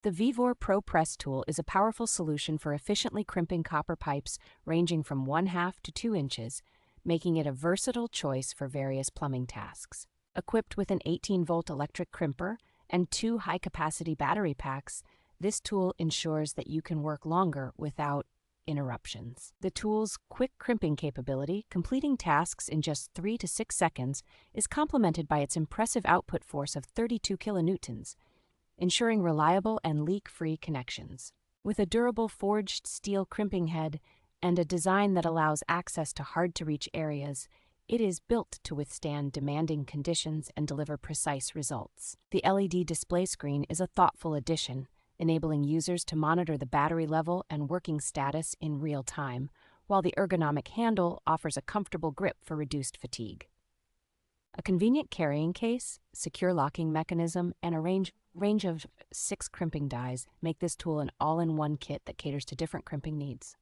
The VEVOR Pro Press Tool is a powerful solution for efficiently crimping copper pipes ranging from 1/2 to 2 inches, making it a versatile choice for various plumbing tasks. Equipped with an 18-volt electric crimper and 2 high-capacity battery packs, this tool ensures that you can work longer without interruptions. The tool's quick crimping capability, completing tasks in just 3 to 6 seconds, is complemented by its impressive output force of 32 kilonewtons, ensuring reliable and leak-free connections. With a durable forged steel crimping head and a design that allows access to hard-to-reach areas, it is built to withstand demanding conditions and deliver precise results. The LED display screen is a thoughtful addition, enabling users to monitor the battery level and working status in real time, while the ergonomic handle offers a comfortable grip for reduced fatigue. A convenient carrying case, secure locking mechanism, and a range of 6 crimping dies make this tool an all-in-one kit that caters to different crimping needs.